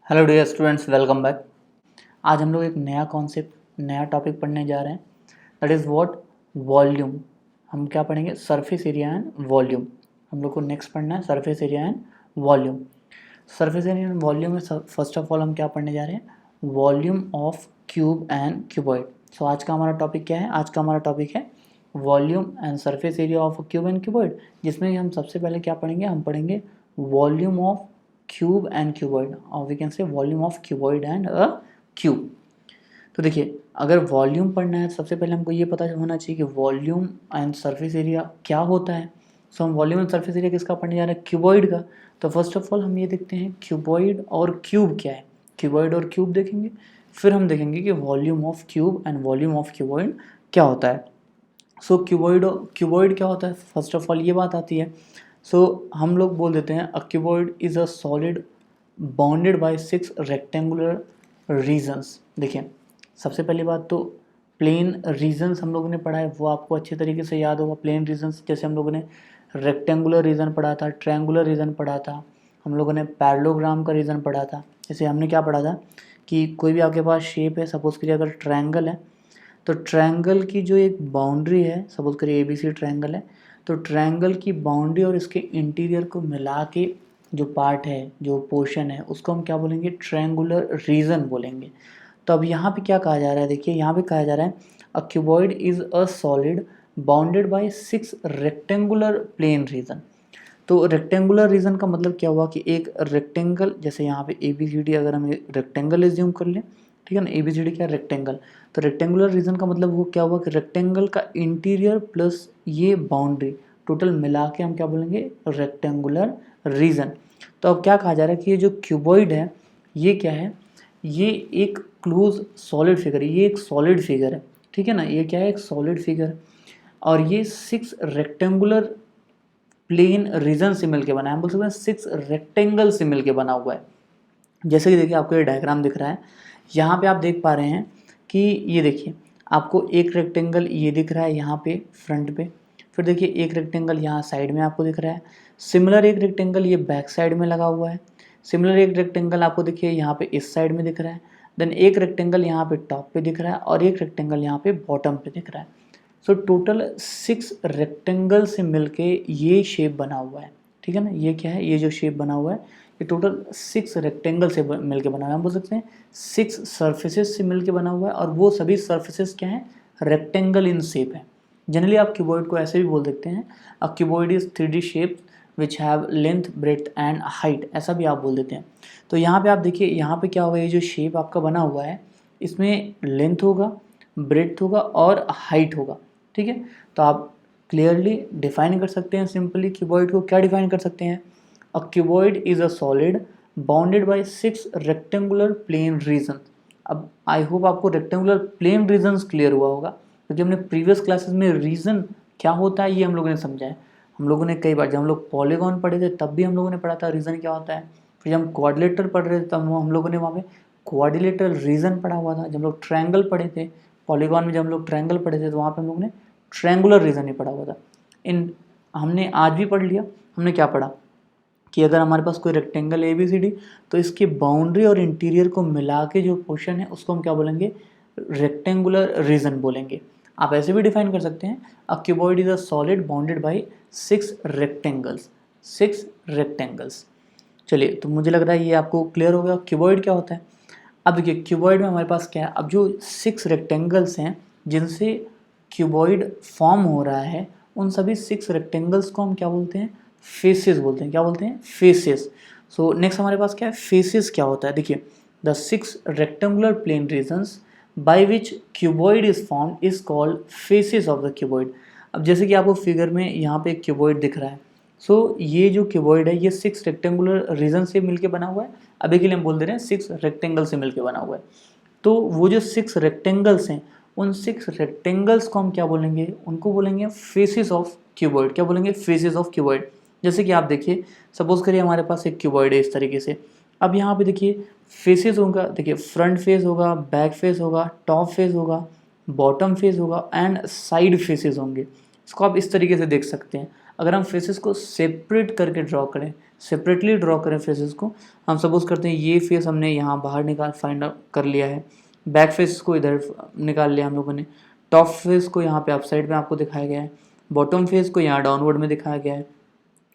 Hello dear students, welcome back. आज हम लोग एक नया कॉन्सेप्ट, नया टॉपिक पढ़ने जा रहे हैं। That is what volume. हम क्या पढ़ेंगे? Surface area and volume. हम लोग को नेक्स्ट पढ़ना है surface area and volume. Surface area and volume में फर्स्ट ऑफ ऑल हम क्या पढ़ने जा रहे हैं? Volume of cube and cuboid. So आज का हमारा टॉपिक क्या है? आज का हमारा टॉपिक है volume and surface area of cube and cuboid, जिसमें हम सबसे पहले क्या पढ़ेंगे? हम पढ़ेंगे volume of cube and cuboid, और we can say volume of cuboid and a cube. तो देखिए, अगर वॉल्यूम पढ़ना है सबसे पहले हमको ये पता होना चाहिए कि वॉल्यूम एंड सरफेस एरिया क्या होता है। सो हम वॉल्यूम एंड सरफेस एरिया किसका पढ़ने जा रहे हैं? क्यूबॉइड का। तो फर्स्ट ऑफ ऑल हम ये देखते हैं क्यूबॉइड और क्यूब क्या है। क्यूबॉइड और क्यूब देखेंगे, फिर हम देखेंगे कि volume of cube and volume of cuboid क्या होता है। सो क्यूबॉइड क्या होता है? फर्स्ट ऑफ ऑल ये बात आती है। सो हम लोग बोल देते हैं a cuboid is a solid bounded by 6 rectangular regions. देखिए, सबसे पहली बात तो प्लेन रीजन्स हम लोगों ने पढ़ा है, वो आपको अच्छे तरीके से याद होगा। प्लेन रीजन्स जैसे हम लोगों ने रेक्टेंगुलर रीजन पढ़ा था, ट्रायंगुलर रीजन पढ़ा था, हम लोगों ने पैरेललोग्राम का रीजन पढ़ा था। जैसे हमने क्या पढ़ा था कि कोई भी आपके पास शेप है, सपोज करिए अगर ट्रायंगल है, तो ट्रायंगल की जो एक बाउंड्री है, सपोज करिए ABC ट्रायंगल है, तो ट्रायंगल की बाउंड्री और इसके इंटीरियर को मिला के जो पार्ट है, जो पोर्शन है, उसको हम क्या बोलेंगे? ट्रायंगुलर रीजन बोलेंगे। तो अब यहाँ पे क्या कहा जा रहा है? देखिए, यहाँ पे कहा जा रहा है अ cuboid is a solid bounded by 6 rectangular plain region. तो रेक्टेंगुलर रीजन का मतलब क्या हुआ कि एक रेक्टेंगल, जैसे यहाँ पे ABCD अगर हम रेक्टेंगल एज्यूम कर लें, ठीक है ना, ABCD क्या? रेक्टेंगल। तो रेक्टेंगुलर रीजन का मतलब वो क्या हुआ कि रेक्टेंगल का इंटीरियर प्लस ये बाउंड्री टोटल मिला के हम क्या बोलेंगे? Rectangular reason. तो अब क्या कहा जा रहा है कि ये जो क्यूबॉइड है, ये क्या है? ये एक क्लोज सॉलिड फिगर है, ये एक सॉलिड फिगर है, ठीक है ना, ये क्या है? एक सॉलिड फिगर। और ये 6 रेक्टेंगुलर प्लेन रीजन से मिलके बना है। हम बोल सकते हैं 6 रेक्टेंगल से मिलके बना हुआ है। जैसे कि देखिए, आपको ये डायग्राम दिख रहा है, यहाँ पे आप देख पा रहे हैं कि ये देखिए, आपको एक रेक्टेंगल ये दिख रहा है यहाँ पे फ्रंट पे, फिर देखिए एक रेक्टेंगल यहाँ साइड में आपको दिख रहा है, सिमिलर एक रेक्टेंगल ये बैक साइड में लगा हुआ है, सिमिलर एक रेक्टेंगल आपको देखिए यहाँ पे इस साइड में दिख रहा है, देन एक रेक्टेंगल यहाँ पे टॉप पे दिख रहा है, और एक रेक्टेंगल यहाँ पे बॉटम पे दिख रहा है। सो टोटल 6 रेक्टेंगल से मिलके ये शेप बना हुआ है, ठीक है ना। ये क्या है? ये जो शेप बना हुआ है, ये टोटल 6 रेक्टेंगल से मिलके बना हुआ है। हम बोल सकते हैं 6 सर्फेसेस से मिलके बना हुआ है, और वो सभी सर्फेसेस क्या हैं? रेक्टेंगल इन शेप है। जनरली आप क्यूबॉइड को ऐसे भी बोल सकते हैं, a cuboid is 3D shape which have length, breadth and height, ऐसा भी आप बोल देते हैं। तो यहाँ पे आप देखिए, यहाँ पे क्या होगा? ये जो शेप आपका बना हुआ है, इसमें लेंथ होगा, ब्रेड्थ होगा और हाइट होगा, ठीक है। तो आप क्लियरली डिफाइन कर सकते हैं सिंपली क्यूबॉइड को। क्या डिफाइन कर सकते हैं? A cuboid is a solid bounded by 6 rectangular plain region. अब आई होप आपको रेक्टेंगुलर प्लेन रीजन्स क्लियर हुआ होगा, क्योंकि हमने प्रीवियस क्लासेस में रीजन क्या होता है ये हम लोगों ने समझा है। हम लोगों ने कई बार, जब हम लोग पॉलीगॉन पढ़े थे तब भी हम लोगों ने पढ़ा था रीजन क्या होता है। फिर जब हम क्वाड्रिलेटरल पढ़ रहे थे तब हम लोगों ने वहाँ पे क्वाड्रिलेटरल रीजन पढ़ा हुआ था। जब हम लोग ट्रायंगल पढ़े थे, पॉलीगॉन में जब हम लोग ट्रायंगल पढ़े थे, तो वहाँ पे हम लोगों ने ट्रायंगुलर रीजन ही पढ़ा हुआ था। इन हमने आज भी पढ़ लिया। हमने क्या पढ़ा कि अगर हमारे पास कोई रेक्टेंगल ABCD, तो इसकी बाउंड्री और इंटीरियर को मिला के जो पोर्शन है उसको हम क्या बोलेंगे? रेक्टेंगुलर रीजन बोलेंगे। आप ऐसे भी डिफाइन कर सकते हैं, a cuboid is a solid bounded by 6 rectangles. 6 rectangles. चलिए, तो मुझे लग रहा है ये आपको क्लियर हो गया क्यूबॉइड क्या होता है। अब देखिए, क्यूबॉइड में हमारे पास क्या है? अब जो 6 रेक्टेंगल्स हैं जिनसे क्यूबॉइड फॉर्म हो रहा है, उन सभी 6 रेक्टेंगल्स को हम क्या बोलते हैं? फेसेस बोलते हैं। क्या बोलते हैं? फेसेस। सो नेक्स्ट हमारे पास क्या है? फेसेस क्या होता है? देखिए, the 6 rectangular plane regions by which cuboid is formed is called faces of the cuboid. अब जैसे कि आपको फिगर में यहाँ पे एक क्यूबॉइड दिख रहा है, सो ये जो क्यूबॉइड है ये 6 रेक्टेंगुलर रीजन से मिलके बना हुआ है। अभी के लिए हम बोल दे रहे हैं 6 रेक्टेंगल से मिलके बना हुआ है। तो वो जो 6 रेक्टेंगल्स हैं, उन 6 रेक्टेंगल्स को हम क्या बोलेंगे? उनको बोलेंगे फेसेस ऑफ क्यूबॉइड। क्या बोलेंगे? Faces of cuboid. जैसे कि आप देखिए, सपोज करिए हमारे पास एक क्यूबॉइड है इस तरीके से। अब यहाँ पे देखिए फेसेस होगा, देखिए फ्रंट फेस होगा, बैक फेस होगा, टॉप फेस होगा, बॉटम फेस होगा एंड साइड फेसेस होंगे। इसको आप इस तरीके से देख सकते हैं। अगर हम फेसेस को सेपरेट करके ड्रॉ करें, सेपरेटली ड्रॉ करें फेसेस को, हम सपोज करते हैं ये फेस हमने यहाँ बाहर निकाल फाइंड आउट कर लिया है, बैक फेस को इधर निकाल लिया हम लोगों ने, टॉप फेस को यहाँ पे अपसाइड में आपको दिखाया गया है, बॉटम फेस को यहाँ डाउनवर्ड में दिखाया गया है,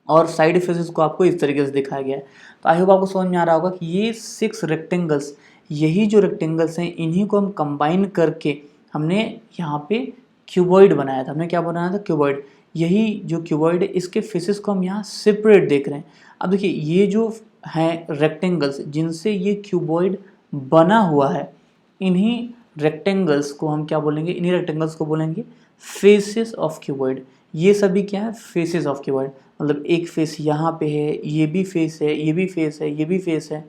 और साइड फेसेस को आपको इस तरीके से दिखाया गया है। तो आई होप आपको समझ में आ रहा होगा कि ये 6 रेक्टेंगल्स, यही जो रेक्टेंगल्स हैं इन्हीं को हम कंबाइन करके हमने यहाँ पे क्यूबॉइड बनाया था। हमने क्या बनाया था? क्यूबॉइड। यही जो क्यूबॉइड है इसके फेसेस को हम यहाँ सेपरेट देख रहे हैं। अब देखिए ये जो हैं रेक्टेंगल्स जिनसे ये क्यूबॉइड बना हुआ है, इन्हीं रेक्टेंगल्स को हम क्या बोलेंगे? इन्हीं रेक्टेंगल्स को बोलेंगे फेसेस ऑफ क्यूबॉइड। ये सभी क्या है? Faces of cuboid. मतलब एक फेस यहाँ पे है, ये भी फेस है, ये भी फेस है, ये भी फेस है,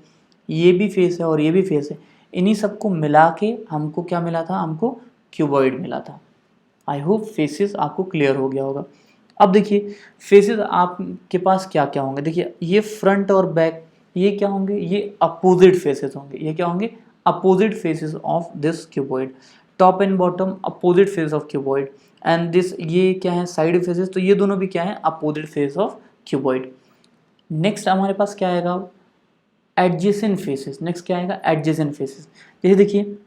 ये भी फेस है और ये भी फेस है। इन्हीं सबको मिला के हमको क्या मिला था? हमको क्यूबॉइड मिला था। आई होप फेसेस आपको क्लियर हो गया होगा। अब देखिए फेसेस आपके पास क्या क्या होंगे। देखिए ये फ्रंट और बैक, ये क्या होंगे? ये अपोजिट फेसेस होंगे। ये क्या होंगे? Opposite faces of this cuboid. Top and bottom opposite face of cuboid. And this ये क्या है? Side faces. तो ये दोनों भी क्या है? Opposite face of cuboid. Next हमारे पास क्या आएगा? Adjacent faces. नेक्स्ट क्या आएगा? Adjacent faces. जैसे देखिए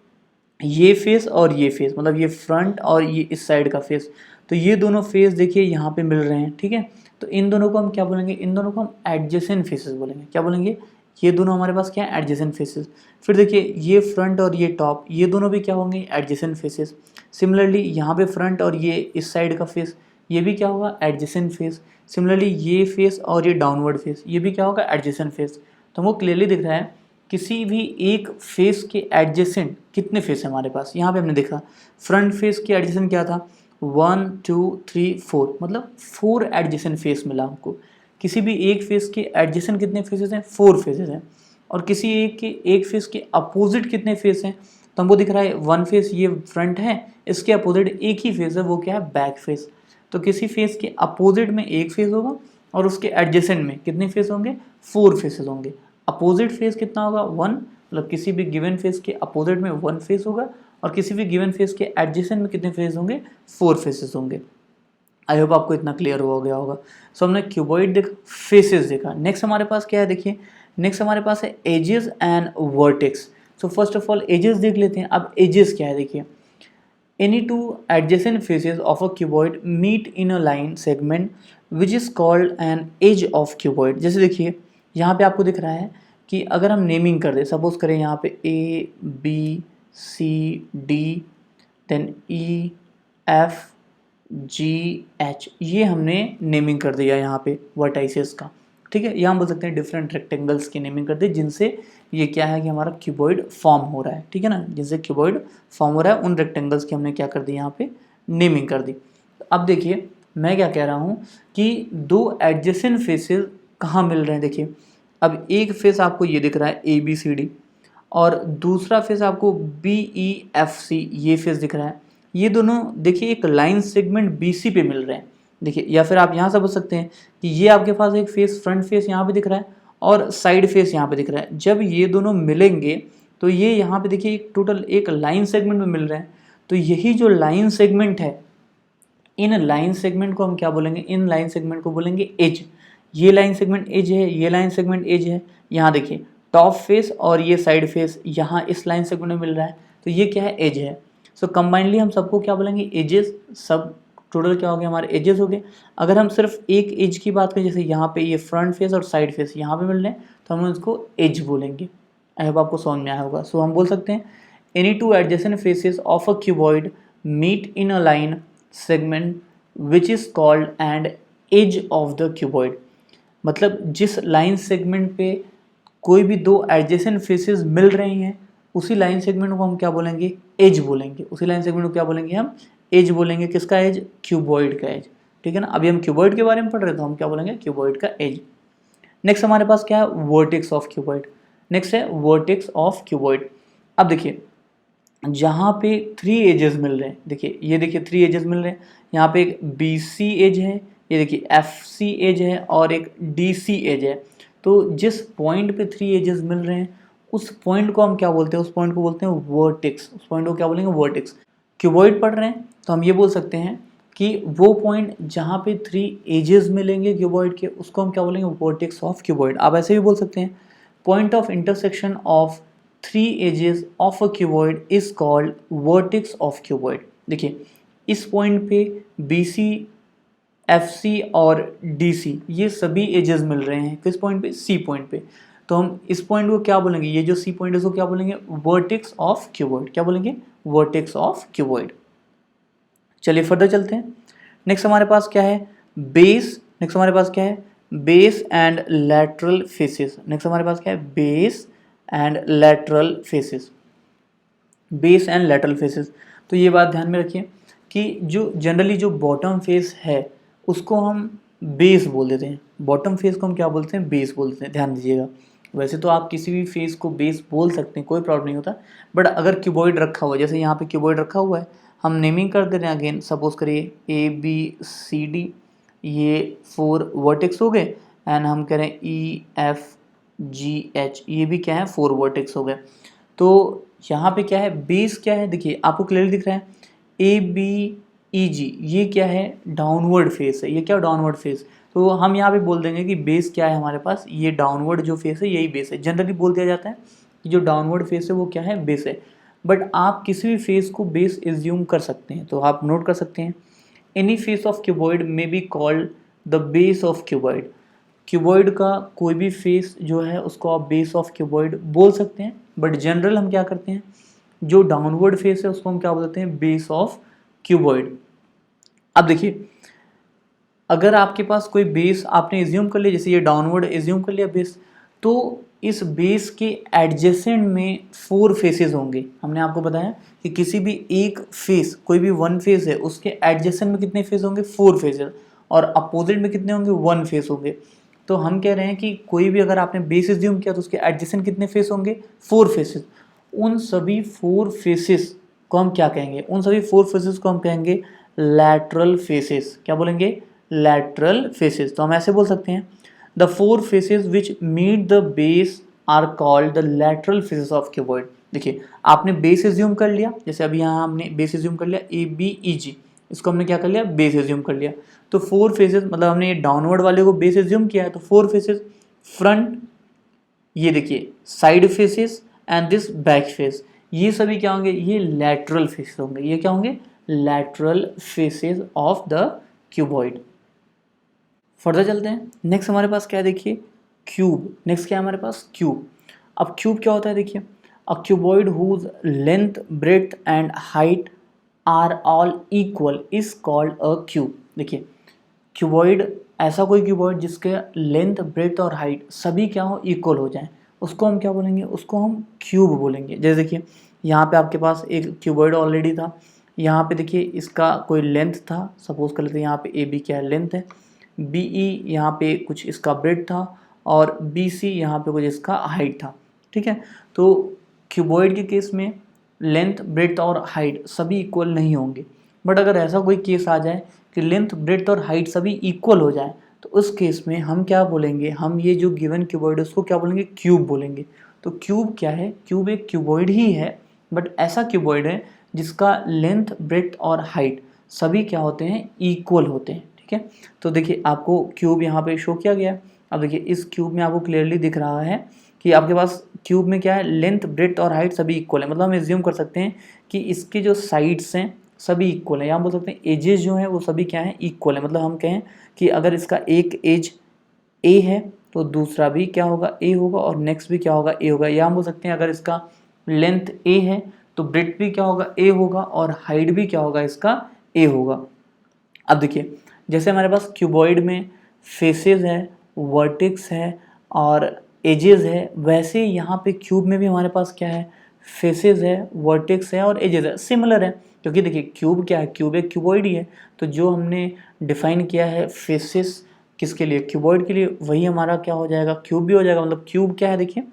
ये फेस और ये फेस, मतलब ये फ्रंट और ये इस साइड का फेस, तो ये दोनों फेस देखिए यहाँ पे मिल रहे हैं, ठीक है। तो इन दोनों को हम क्या बोलेंगे? इन दोनों को हम एडजेसेंट फेसेस बोलेंगे। क्या बोलेंगे? ये दोनों हमारे पास क्या है? Adjacent faces. फिर देखिए ये फ्रंट और ये टॉप, ये दोनों भी क्या होंगे? Adjacent faces. सिमिलरली यहाँ पे फ्रंट और ये इस साइड का फेस, ये भी क्या होगा? Adjacent face. सिमिलरली ये फेस और ये डाउनवर्ड फेस, ये भी क्या होगा? Adjacent face. तो हमको क्लियरली दिख रहा है किसी भी एक फेस के एडजेसेंट कितने फेस है हमारे पास। यहाँ पे हमने देखा फ्रंट फेस के एडजेसेंट क्या था? 1 2 3 4, मतलब 4 एडजेसेंट फेस मिला हमको। किसी भी एक फेस के एडजेसेंट कितने फेसेस हैं? 4 फेसेस हैं। और किसी एक फेस के अपोजिट कितने फेस हैं? तो हमको दिख रहा है 1 फेस ये फ्रंट है, इसके अपोजिट एक ही फेस है, वो क्या है? Back face. तो किसी फेस के अपोजिट में एक फेस होगा और उसके एडजेसेंट में कितने फेस होंगे? 4 फेसेस होंगे। अपोजिट फेस कितना होगा? 1, मतलब किसी भी गिवन फेस के अपोजिट में 1 फेस होगा और किसी भी गिवन फेस के एडजेसेंट में कितने फेस होंगे? 4 फेसेस होंगे। आई होप आपको इतना क्लियर हो गया होगा। सो हमने क्यूबॉइड देखा, फेसेस देखा। नेक्स्ट हमारे पास क्या है? देखिए नेक्स्ट हमारे पास है edges and vertex. So first of all edges देख लेते हैं। अब एजेस क्या है? देखिए any two adjacent faces of a cuboid meet in a line segment which is called an edge of cuboid। जैसे देखिए यहाँ पे आपको दिख रहा है कि अगर हम नेमिंग कर दें, सपोज करें यहाँ पे A B C D then E F G H, ये हमने नेमिंग कर दिया यहाँ पे वर्टाइसेस का, ठीक है। यहाँ हम बोल सकते हैं डिफरेंट रेक्टेंगल्स की नेमिंग कर दी जिनसे ये क्या है कि हमारा क्यूबॉइड फॉर्म हो रहा है, ठीक है ना। जिनसे क्यूबॉइड फॉर्म हो रहा है उन रेक्टेंगल्स की हमने क्या कर दी? यहाँ पे नेमिंग कर दी। अब देखिए मैं क्या कह रहा हूँ कि दो एडजेसेंट फेसेस कहाँ मिल रहे हैं। देखिए अब एक फेस आपको ये दिख रहा है ABCD और दूसरा फेस आपको BEFC, ये फेस दिख रहा है। ये दोनों देखिए एक लाइन सेगमेंट BC पे मिल रहे हैं। देखिए या फिर आप यहाँ समझ सकते हैं कि ये आपके पास एक फेस फ्रंट फेस यहाँ पे दिख रहा है और साइड फेस यहाँ पे दिख रहा है। जब ये दोनों मिलेंगे तो ये यहाँ पे देखिए एक टोटल एक लाइन सेगमेंट में मिल रहे हैं। तो यही जो लाइन सेगमेंट है, इन लाइन सेगमेंट को हम क्या बोलेंगे? इन लाइन सेगमेंट को बोलेंगे एज। ये लाइन सेगमेंट एज है, ये लाइन सेगमेंट एज है। यहाँ देखिए टॉप फेस और ये साइड फेस यहाँ इस लाइन सेगमेंट में मिल रहा है, तो ये क्या है? एज है। सो कंबाइनली हम सबको क्या बोलेंगे? एजेस। सब टोटल क्या हो गया? हमारे एजेस हो गए। अगर हम सिर्फ एक एज की बात करें, जैसे यहाँ पे ये फ्रंट फेस और साइड फेस यहाँ पे मिल रहे हैं, तो हम उसको एज बोलेंगे। आई होप आपको समझ में आया होगा। सो हम बोल सकते हैं any two adjacent faces of a cuboid meet in a line segment which is called an edge of the cuboid. मतलब जिस लाइन सेगमेंट पे कोई भी दो एडजेसेंट फेसेस मिल रही हैं, उसी लाइन सेगमेंट को हम क्या बोलेंगे? एज बोलेंगे। उसी लाइन सेगमेंट को क्या बोलेंगे? हम एज बोलेंगे। किसका एज? क्यूबॉइड का एज, ठीक है ना। अभी हम क्यूबॉइड के बारे में पढ़ रहे हैं तो हम क्या बोलेंगे? क्यूबॉइड का एज। नेक्स्ट हमारे पास क्या है? Vertex of cuboid. नेक्स्ट है वर्टेक्स ऑफ क्यूबॉइड। अब देखिए जहाँ पे 3 एजेस मिल रहे हैं, देखिए ये देखिए 3 एजेस मिल रहे हैं। यहाँ पे एक BC एज है, ये देखिए FC एज है और एक DC एज है। तो जिस पॉइंट पे 3 एजेस मिल रहे हैं उस पॉइंट को हम क्या बोलते हैं? उस पॉइंट को बोलते हैं वर्टेक्स। उस पॉइंट को क्या बोलेंगे? वर्टेक्स। क्यूबॉइड पढ़ रहे हैं तो हम ये बोल सकते हैं कि वो पॉइंट जहाँ पे 3 एजेस मिलेंगे क्यूबॉइड के उसको हम क्या बोलेंगे, वर्टेक्स ऑफ क्यूबॉइड। आप ऐसे भी बोल सकते हैं point of intersection of 3 edges of a cuboid is called vertex of cuboid. देखिए इस पॉइंट पे BC, FC और DC ये सभी एजेस मिल रहे हैं किस पॉइंट पे, C पॉइंट पे। तो हम इस पॉइंट को क्या बोलेंगे, ये जो C पॉइंट है उसको क्या बोलेंगे, वर्टेक्स ऑफ क्यूबॉइड। क्या बोलेंगे, वर्टेक्स ऑफ क्यूबॉइड। चलिए फर्दर चलते हैं। नेक्स्ट हमारे पास क्या है, बेस। नेक्स्ट हमारे पास क्या है, base and lateral faces. Next हमारे पास क्या है, base and lateral faces. Base and lateral faces, तो ये बात ध्यान में रखिए कि जो जनरली जो बॉटम फेस है उसको हम बेस बोल देते हैं। बॉटम फेस को हम क्या बोलते हैं, बेस बोलते हैं, ध्यान दीजिएगा। वैसे तो आप किसी भी फेस को बेस बोल सकते हैं, कोई प्रॉब्लम नहीं होता, बट अगर क्यूबॉइड रखा हुआ है, जैसे यहाँ पे क्यूबॉइड रखा हुआ है, हम नेमिंग कर दे रहे हैं अगेन, सपोज करिए ABCD, ये 4 वर्टेक्स हो गए, एंड हम कह रहे हैं EFGH, ये भी क्या है, 4 वर्टेक्स हो गए। तो यहाँ पे क्या है, बेस क्या है, देखिए आपको क्लियर दिख रहा है, ABEG ये क्या है, डाउनवर्ड फेस है। ये क्या, डाउनवर्ड फेस। तो हम यहाँ पे बोल देंगे कि बेस क्या है हमारे पास, ये डाउनवर्ड जो फेस है यही बेस है। जनरली बोल दिया जाता है कि जो डाउनवर्ड फेस है वो क्या है, बेस है। बट आप किसी भी फेस को बेस एज्यूम कर सकते हैं, तो आप नोट कर सकते हैं any face of cuboid may be called the base of cuboid. Cuboid का कोई भी फेस जो है उसको आप बेस ऑफ क्यूबॉइड बोल सकते हैं, बट जनरल हम क्या करते हैं, जो डाउनवर्ड फेस है उसको हम क्या बोलते हैं, बेस ऑफ क्यूबॉइड। अब देखिए अगर आपके पास कोई बेस आपने एज्यूम कर लिया, जैसे ये डाउनवर्ड एज्यूम कर लिया बेस, तो इस बेस के एडजेसेंट में 4 फेसेस होंगे। हमने आपको बताया कि किसी भी एक फेस, कोई भी 1 फेस है, उसके एडजेसेंट में कितने फेस होंगे, 4 फेसेस, और अपोजिट में कितने होंगे, 1 फेस होंगे। तो हम कह रहे हैं कि कोई भी अगर आपने बेस एज्यूम किया तो उसके एडजेसेंट कितने फेस होंगे, 4 फेसेस। उन सभी 4 फेसेस को हम क्या कहेंगे, उन सभी 4 फेसेस को हम कहेंगे लैटरल फेसेस। क्या बोलेंगे, लैटरल फेसेस। तो हम ऐसे बोल सकते हैं the 4 faces which meet the base are called the lateral faces of cuboid. देखिए आपने बेस एज्यूम कर लिया, जैसे अभी यहाँ हमने बेस एज्यूम कर लिया ABEG, इसको हमने क्या कर लिया, बेस एज्यूम कर लिया। तो 4 फेसेस, मतलब हमने ये डाउनवर्ड वाले को बेस एज्यूम किया है, तो 4 फेसेस, फ्रंट, ये देखिए side faces and this back face, ये सभी क्या होंगे, ये लैटरल फेसेस होंगे। ये क्या होंगे, lateral faces of the cuboid. Further चलते हैं। नेक्स्ट हमारे पास क्या है, देखिए क्यूब। नेक्स्ट क्या है हमारे पास, क्यूब। अब क्यूब क्या होता है, देखिए a cuboid whose length, breadth and height are all equal is called a cube. देखिए क्यूबॉइड, ऐसा कोई क्यूबॉइड जिसके लेंथ, ब्रेड्थ और हाइट सभी क्या हो, इक्वल हो जाए, उसको हम क्या बोलेंगे, उसको हम क्यूब बोलेंगे। जैसे देखिए यहाँ पे आपके पास एक क्यूबॉइड ऑलरेडी था, यहाँ पे देखिए इसका कोई लेंथ था, सपोज कर लेते हैं यहाँ पे AB क्या है, लेंथ है, BE यहाँ पे कुछ इसका ब्रेड था, और BC यहाँ पे कुछ इसका हाइट था। ठीक है, तो क्यूबॉइड के केस में लेंथ, ब्रेड्थ और हाइट सभी इक्वल नहीं होंगे। बट अगर ऐसा कोई केस आ जाए कि लेंथ, ब्रेड्थ और हाइट सभी इक्वल हो जाए, तो उस केस में हम क्या बोलेंगे, हम ये जो गिवन क्यूबॉइड है उसको क्या बोलेंगे, क्यूब बोलेंगे। तो क्यूब क्या है, क्यूब एक क्यूबॉइड ही है, बट ऐसा क्यूबॉइड है जिसका लेंथ, ब्रेड्थ और हाइट सभी क्या होते हैं, इक्वल होते हैं। ठीक है, तो देखिए आपको क्यूब यहाँ पे शो किया गया। अब देखिए इस क्यूब में आपको क्लियरली दिख रहा है कि आपके पास क्यूब में क्या है, लेंथ, ब्रेड्थ और हाइट सभी इक्वल है। मतलब हम एज्यूम कर सकते हैं कि इसके जो साइड्स हैं सभी इक्वल है, या हम बोल सकते हैं एजेस जो हैं वो सभी क्या हैं, इक्वल है। मतलब हम कहें कि अगर इसका एक एज A है तो दूसरा भी क्या होगा, A होगा, और नेक्स्ट भी क्या होगा, A होगा। या हम बोल सकते हैं अगर इसका लेंथ A है तो ब्रेड्थ भी क्या होगा, A होगा, और हाइट भी क्या होगा, इसका A होगा। अब देखिए जैसे हमारे पास क्यूबॉइड में फेसेस है, वर्टेक्स है और एजेस है, वैसे यहाँ पे क्यूब में भी हमारे पास क्या है, फेसेस है, वर्टेक्स है और एजेस है। सिमिलर है, क्योंकि देखिए क्यूब क्या है, क्यूब एक क्यूबॉइड ही है। तो जो हमने डिफाइन किया है फेसेस किसके लिए, क्यूबॉइड के लिए, वही हमारा क्या हो जाएगा, क्यूब भी हो जाएगा। मतलब क्यूब क्या है, देखिए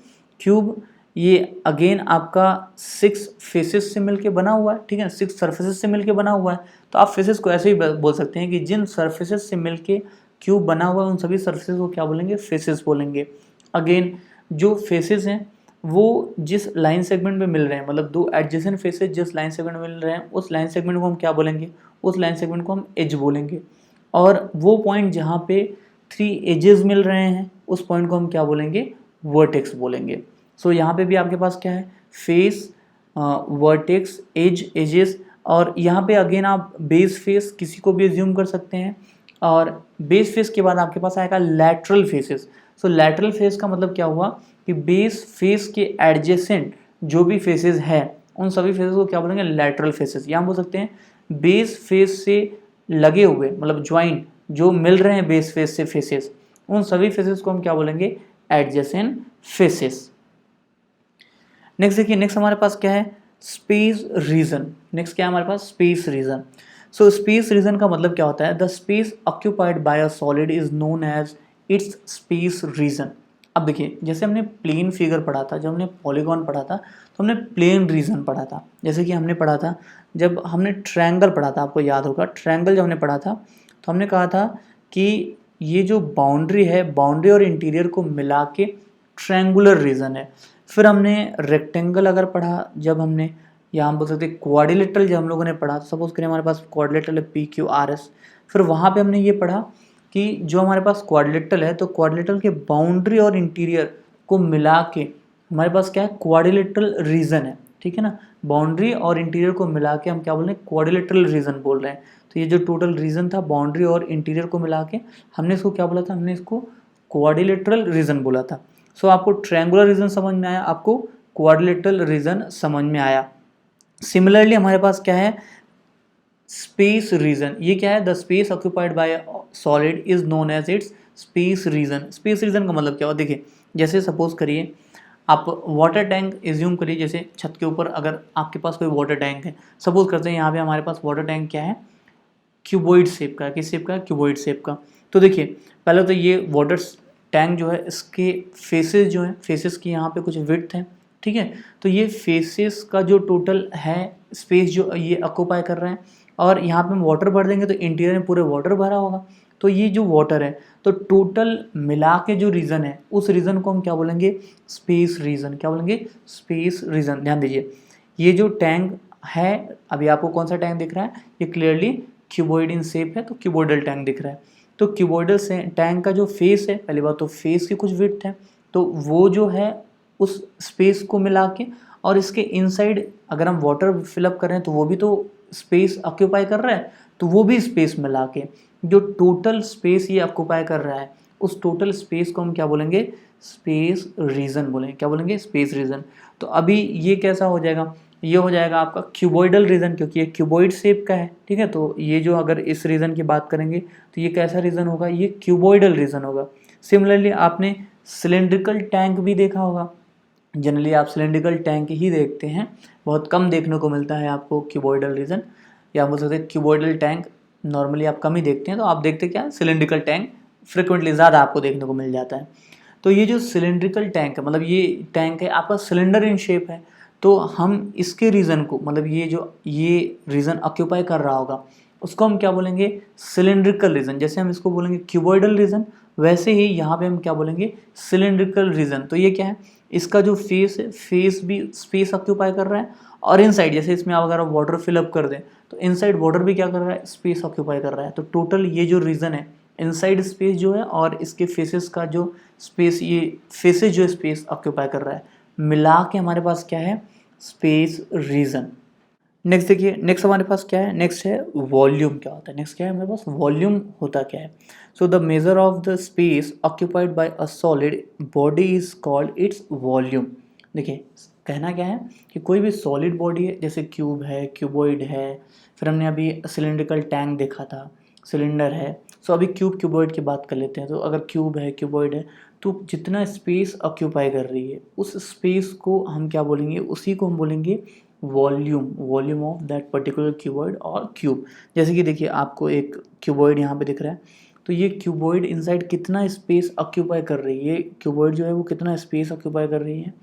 क्यूब ये अगेन आपका 6 फेसेस से मिलके बना हुआ है। ठीक है, 6 सरफेसेस से मिलके बना हुआ है। तो आप फेसेस को ऐसे ही बोल सकते हैं कि जिन सरफेसेस से मिलके क्यूब बना हुआ है उन सभी सरफेसेस को क्या बोलेंगे, फेसेस बोलेंगे। अगेन जो फेसेस हैं वो जिस लाइन सेगमेंट में मिल रहे हैं, मतलब दो एडजेसेंट फेसेस जिस लाइन सेगमेंट में मिल रहे हैं, उस लाइन सेगमेंट को हम क्या बोलेंगे, उस लाइन सेगमेंट को हम एज बोलेंगे। और वो पॉइंट जहाँ पे 3 एजेस मिल रहे हैं, उस पॉइंट को हम क्या बोलेंगे, वर्टेक्स बोलेंगे। सो यहाँ पे भी आपके पास क्या है, फेस, वर्टेक्स, एज, एजेस, और यहाँ पे अगेन आप बेस फेस किसी को भी एज्यूम कर सकते हैं। और बेस फेस के बाद आपके पास आएगा लैटरल फेसेस। सो लैटरल फेस का मतलब क्या हुआ कि बेस फेस के एडजेसेंट जो भी फेसेस है, उन सभी फेसेस को क्या बोलेंगे, लैटरल फेसेस। यहाँ बोल सकते हैं बेस फेस से लगे हुए, मतलब ज्वाइन जो मिल रहे हैं बेस फेस से फेसेस, उन सभी फेसेस को हम क्या बोलेंगे, एडजेसेंट फेसेस। नेक्स्ट देखिए, नेक्स्ट हमारे पास क्या है, स्पेस रीजन। नेक्स्ट क्या है हमारे पास, space region. So space region का मतलब क्या होता है, the space occupied by a solid is known as its space region. अब देखिए, जैसे हमने प्लेन फिगर पढ़ा था, जब हमने पॉलीगॉन पढ़ा था, तो हमने प्लेन रीजन पढ़ा था। जैसे कि हमने पढ़ा था, जब हमने ट्रायंगल पढ़ा था, आपको याद होगा ट्रायंगल जब हमने पढ़ा था, तो हमने कहा था कि ये जो बाउंड्री है, बाउंड्री और इंटीरियर को मिला के ट्रायंगुलर रीजन है। फिर हमने रेक्टेंगल अगर पढ़ा, जब हमने, या हम बोल सकते हैं क्वाड्रिलेटरल जब हम लोगों ने पढ़ा, सपोज करें हमारे पास क्वाड्रिलेटरल है PQRS, फिर वहाँ पे हमने ये पढ़ा कि जो हमारे पास क्वाड्रिलेटरल है, तो क्वाड्रिलेटरल के बाउंड्री और इंटीरियर को मिला के हमारे पास क्या है, क्वाड्रिलेटरल रीजन है, ठीक है ना। बाउंड्री और इंटीरियर को मिला के हम क्या बोल रहे हैं, क्वाड्रिलेटरल रीजन बोल रहे हैं। तो ये जो टोटल रीजन था, बाउंड्री और इंटीरियर को मिला के, हमने इसको क्या बोला था, हमने इसको क्वाड्रिलेटरल रीजन बोला था। सो आपको ट्रायंगुलर रीजन समझ में आया, आपको क्वाड्रिलेटरल रीजन समझ में आया। सिमिलरली हमारे पास क्या है, स्पेस रीजन। ये क्या है, the space occupied by solid is known as its space region. Space region का मतलब क्या हो, देखिए जैसे सपोज करिए आप वाटर टैंक एज्यूम करिए, जैसे छत के ऊपर अगर आपके पास कोई वाटर टैंक है, सपोज करते हैं यहाँ पे हमारे पास वाटर टैंक क्या है, क्यूबॉइड शेप का। किस शेप का, क्यूबॉइड शेप का। तो देखिए पहले तो ये वाटर टैंक जो है, इसके फेसेस जो हैं, फेसेस की यहाँ पे कुछ विड्थ है, ठीक है। तो ये फेसेस का जो टोटल है स्पेस जो ये ऑक्यूपाई कर रहे हैं, और यहाँ पे हम वाटर भर देंगे तो इंटीरियर में पूरे वाटर भरा होगा। तो ये जो वाटर है, तो टोटल मिला के जो रीजन है, उस रीजन को हम क्या बोलेंगे, स्पेस रीजन। क्या बोलेंगे, स्पेस रीजन। ध्यान दीजिए, ये जो टैंक है, अभी आपको कौन सा टैंक दिख रहा है, ये क्लियरली क्यूबॉइड इन शेप है, तो क्यूबॉइडल टैंक दिख रहा है। तो क्यूबॉइडल से टैंक का जो फेस है, पहली बात तो फेस की कुछ विड्थ है, तो वो जो है उस स्पेस को मिला के, और इसके इनसाइड अगर हम वाटर फिलअप कर रहे हैं तो वो भी तो स्पेस ऑक्यूपाई कर रहा है, तो वो भी स्पेस मिला के जो टोटल स्पेस ये ऑक्यूपाई कर रहा है, उस टोटल स्पेस को हम क्या बोलेंगे, स्पेस रीजन बोलेंगे। क्या बोलेंगे, स्पेस रीजन। तो अभी ये कैसा हो जाएगा, ये हो जाएगा आपका क्यूबॉइडल रीजन, क्योंकि ये क्यूबॉइड शेप का है, ठीक है। तो ये जो अगर इस रीजन की बात करेंगे तो ये कैसा रीजन होगा, ये क्यूबॉइडल रीजन होगा। सिमिलरली आपने सिलेंड्रिकल टैंक भी देखा होगा, जनरली आप सिलेंड्रिकल टैंक ही देखते हैं, बहुत कम देखने को मिलता है आपको क्यूबॉइडल रीजन, या बोल सकते हैं क्यूबॉइडल टैंक नॉर्मली आप कम ही देखते हैं। तो आप देखते क्या है, सिलेंड्रिकल टैंक फ्रिक्वेंटली ज़्यादा आपको देखने को मिल जाता है। तो ये जो सिलेंड्रिकल टैंक है, मतलब ये टैंक है आपका सिलेंडर इन शेप है, तो हम इसके रीजन को, मतलब ये जो ये रीजन ऑक्यूपाई कर रहा होगा, उसको हम क्या बोलेंगे, सिलेंड्रिकल रीजन। जैसे हम इसको बोलेंगे क्यूबॉइडल रीजन, वैसे ही यहाँ पे हम क्या बोलेंगे, सिलेंड्रिकल रीजन। तो ये क्या है, इसका जो फेस है, फेस भी स्पेस ऑक्यूपाई कर रहा है, और इनसाइड जैसे इसमें आप अगर आप वाटर फिलअप कर दें, तो इनसाइड वाटर भी क्या कर रहा है, स्पेस ऑक्यूपाई कर रहा है। तो टोटल ये जो रीजन है, इनसाइड स्पेस जो है और इसके फेसेस का जो स्पेस, ये फेसेस जो स्पेस ऑक्यूपाई कर रहा है, मिला के हमारे पास क्या है, स्पेस रीजन। नेक्स्ट देखिए, नेक्स्ट हमारे पास क्या है, नेक्स्ट है वॉल्यूम। क्या होता है, नेक्स्ट क्या है हमारे पास, वॉल्यूम होता क्या है। So the measure of the space occupied by a solid body is called its volume. देखिए कहना क्या है कि कोई भी सॉलिड बॉडी है, जैसे क्यूब है, क्यूबॉइड है, फिर हमने अभी सिलेंड्रिकल टैंक देखा था, सिलेंडर है। सो अभी क्यूब क्यूबॉइड की बात कर लेते हैं। तो अगर क्यूब है, क्यूबॉइड है, तो जितना स्पेस ऑक्यूपाई कर रही है, उस स्पेस को हम क्या बोलेंगे, उसी को हम बोलेंगे volume, volume of that particular cuboid और क्यूब। जैसे कि देखिए आपको एक क्यूबॉइड यहाँ पे दिख रहा है, तो ये क्यूबॉइड इनसाइड कितना स्पेस ऑक्यूपाई कर रही है, ये क्यूबॉइड जो है वो कितना स्पेस ऑक्यूपाई कर रही है,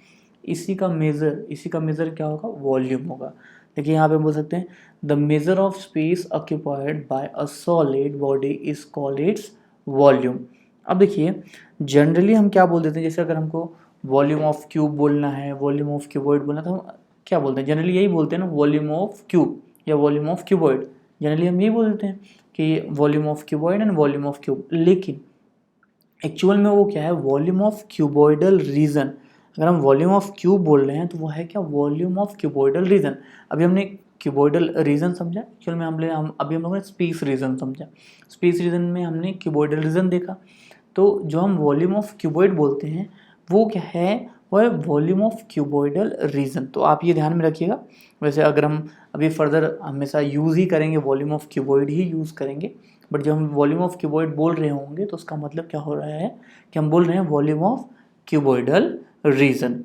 इसी का मेज़र क्या होगा, वॉल्यूम होगा। देखिए यहाँ पे बोल सकते हैं the measure of space occupied by a solid body is called its volume. अब देखिए जनरली हम क्या बोल देते हैं, जैसे अगर हमको वॉल्यूम ऑफ क्यूब बोलना है, वॉल्यूम ऑफ क्यूबॉइड बोलना, तो हम क्या बोलते हैं, जनरली यही बोलते हैं ना, वॉल्यूम ऑफ क्यूब या वॉल्यूम ऑफ क्यूबॉइड, जनरली हम यही बोलते हैं कि volume of cuboid and volume of cube. लेकिन एक्चुअल में वो क्या है, वॉल्यूम ऑफ क्यूबॉइडल रीजन। अगर हम वॉल्यूम ऑफ क्यूब बोल रहे हैं तो वो है क्या, वॉल्यूम ऑफ क्यूबॉइडल रीजन। अभी हमने क्यूबॉइडल रीजन समझा, एक्चुअल में हम अभी हम लोगों ने स्पेस रीजन समझा। स्पेस रीजन में हमने क्यूबॉइडल रीजन देखा। तो जो हम वॉल्यूम ऑफ क्यूबॉइड बोलते हैं वो क्या है, वो है वॉल्यूम ऑफ क्यूबॉइडल रीजन। तो आप ये ध्यान में रखिएगा। वैसे अगर हम अभी फर्दर हमेशा यूज़ ही करेंगे, volume of cuboid he use करेंगे, बट जब हम वॉल्यूम ऑफ क्यूबॉइड बोल रहे होंगे तो उसका मतलब क्या हो रहा है कि हम बोल रहे हैं वॉल्यूम ऑफ क्यूबॉइडल रीजन।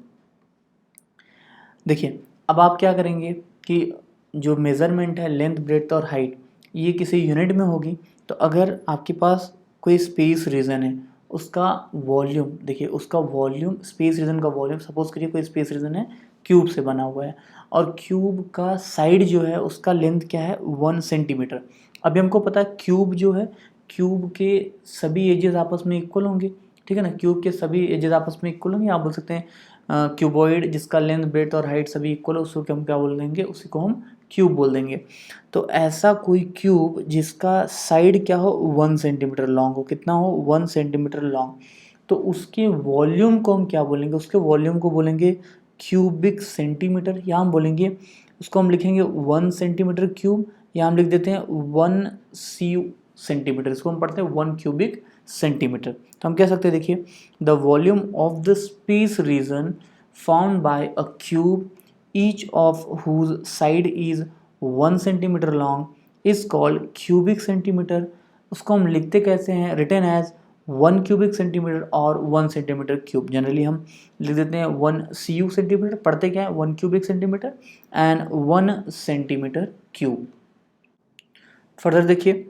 देखिए अब आप क्या करेंगे कि जो मेज़रमेंट है लेंथ ब्रेड्थ और हाइट, ये किसी यूनिट में होगी। तो अगर आपके पास कोई स्पेस रीजन है, उसका वॉल्यूम, देखिए उसका वॉल्यूम, स्पेस रीजन का वॉल्यूम, सपोज करिए कोई स्पेस रीजन है क्यूब से बना हुआ है और क्यूब का साइड जो है उसका लेंथ क्या है 1 सेंटीमीटर। अभी हमको पता है क्यूब जो है, क्यूब के सभी एजेस आपस में इक्वल होंगे, ठीक है ना, क्यूब के सभी एजेस आपस में इक्वल होंगे। आप बोल सकते हैं क्यूबॉइड जिसका लेंथ ब्रेड्थ और हाइट सभी इक्वल है, उसको हम क्या बोल देंगे, उसी को हम क्यूब बोल देंगे। तो ऐसा कोई क्यूब जिसका साइड क्या हो 1 सेंटीमीटर लॉन्ग हो, कितना हो 1 सेंटीमीटर लॉन्ग, तो उसके वॉल्यूम को हम क्या बोलेंगे, उसके वॉल्यूम को बोलेंगे क्यूबिक सेंटीमीटर, या हम बोलेंगे उसको हम लिखेंगे 1 सेंटीमीटर क्यूब, या हम लिख देते हैं 1 सी सेंटीमीटर, इसको हम पढ़ते हैं 1 क्यूबिक सेंटीमीटर। तो हम कह सकते हैं, देखिए the volume of the space region found by a cube each of whose side is 1 centimetre long is called cubic centimetre. उसको हम लिखते कैसे हैं, रिटन एज 1 क्यूबिक सेंटीमीटर और 1 सेंटीमीटर क्यूब। जनरली हम लिख देते हैं 1 CU सेंटीमीटर, पढ़ते क्या है 1 cubic centimetre and 1 centimetre cube. Further देखिए,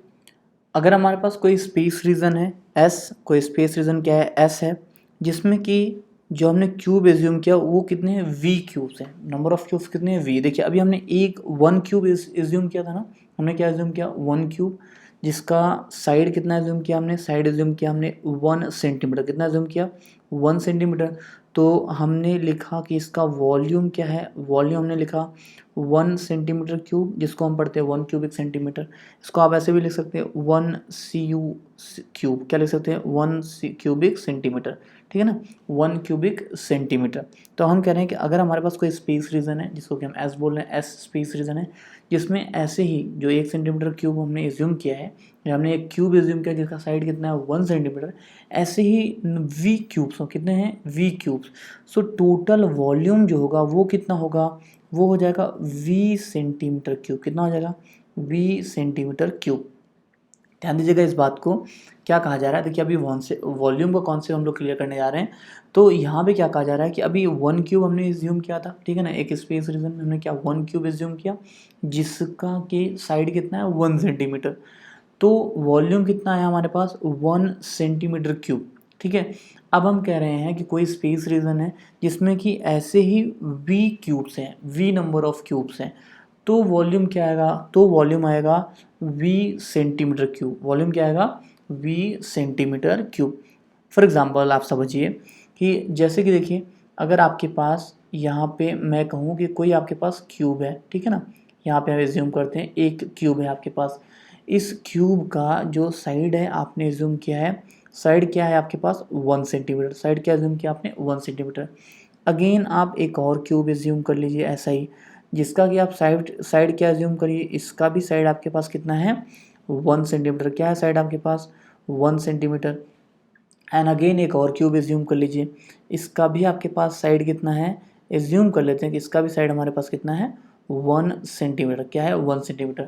अगर हमारे पास कोई स्पेस रीजन है एस, कोई स्पेस रीजन क्या है एस है, जिसमें कि जो हमने क्यूब एज्यूम किया वो कितने हैं वी क्यूब्स हैं, नंबर ऑफ क्यूब्स कितने हैं वी। देखिए अभी हमने एक 1 क्यूब एज्यूम किया था ना, हमने क्या एज्यूम किया 1 क्यूब, जिसका साइड कितना एज्यूम किया हमने, साइड एज्यूम किया हमने 1 सेंटीमीटर, कितना एज्यूम किया 1 सेंटीमीटर। तो हमने लिखा कि इसका वॉल्यूम क्या है, वॉल्यूम हमने लिखा 1 सेंटीमीटर क्यूब, जिसको हम पढ़ते हैं 1 क्यूबिक सेंटीमीटर। इसको आप ऐसे भी लिख सकते हैं 1 CU क्यूब, क्या लिख सकते हैं 1 क्यूबिक सेंटीमीटर, ठीक है ना, 1 क्यूबिक सेंटीमीटर। तो हम कह रहे हैं कि अगर हमारे पास कोई स्पेस रीजन है जिसको कि हम एस बोल रहे हैं, एस स्पेस रीजन है, जिसमें ऐसे ही जो 1 सेंटीमीटर क्यूब हमने एज्यूम किया है, या हमने एक क्यूब एज्यूम किया जिसका साइड कितना है 1 सेंटीमीटर, ऐसे ही वी क्यूब्स हो, कितने हैं V cubes. So total volume जो होगा वो कितना होगा, वो हो जाएगा वी सेंटीमीटर क्यूब। कितना हो जाएगा वी सेंटीमीटर क्यूब। ध्यान दीजिएगा इस बात को, क्या कहा जा रहा है, देखिए अभी वॉल्यूम का कॉन्सेप्ट हम लोग क्लियर करने जा रहे हैं। तो यहाँ पे क्या कहा जा रहा है कि अभी 1 क्यूब हमने एज्यूम किया था, ठीक है ना, एक स्पेस रीजन में हमने क्या 1 क्यूब एज्यूम किया जिसका के साइड कितना है 1 सेंटीमीटर। तो वॉल्यूम कितना है हमारे पास 1 सेंटीमीटर क्यूब, ठीक है। अब हम कह रहे हैं कि कोई स्पेस रीजन है जिसमें कि ऐसे ही वी क्यूब्स हैं, वी नंबर ऑफ क्यूब्स हैं, तो वॉल्यूम क्या आएगा, तो वॉल्यूम आएगा वी सेंटीमीटर क्यूब। वॉल्यूम क्या आएगा V centimetre cube. For example आप समझिए कि जैसे कि देखिए अगर आपके पास यहाँ पे मैं कहूँ कि कोई आपके पास क्यूब है, ठीक है ना, यहाँ पे हम एज्यूम करते हैं एक क्यूब है आपके पास। इस क्यूब का जो साइड है आपने एज्यूम किया है, साइड क्या है आपके पास 1 सेंटीमीटर, साइड क्या एज्यूम किया आपने 1 सेंटीमीटर। अगेन आप एक और क्यूब एज्यूम कर लीजिए ऐसा ही, जिसका कि आप साइड साइड क्या एज्यूम करिए, इसका भी साइड आपके पास कितना है 1 सेंटीमीटर। क्या है साइड आपके पास 1 सेंटीमीटर। एंड अगेन एक और क्यूब एज्यूम कर लीजिए, इसका भी आपके पास साइड कितना है, एज्यूम कर लेते हैं कि इसका भी साइड हमारे पास कितना है 1 सेंटीमीटर। क्या है 1 सेंटीमीटर।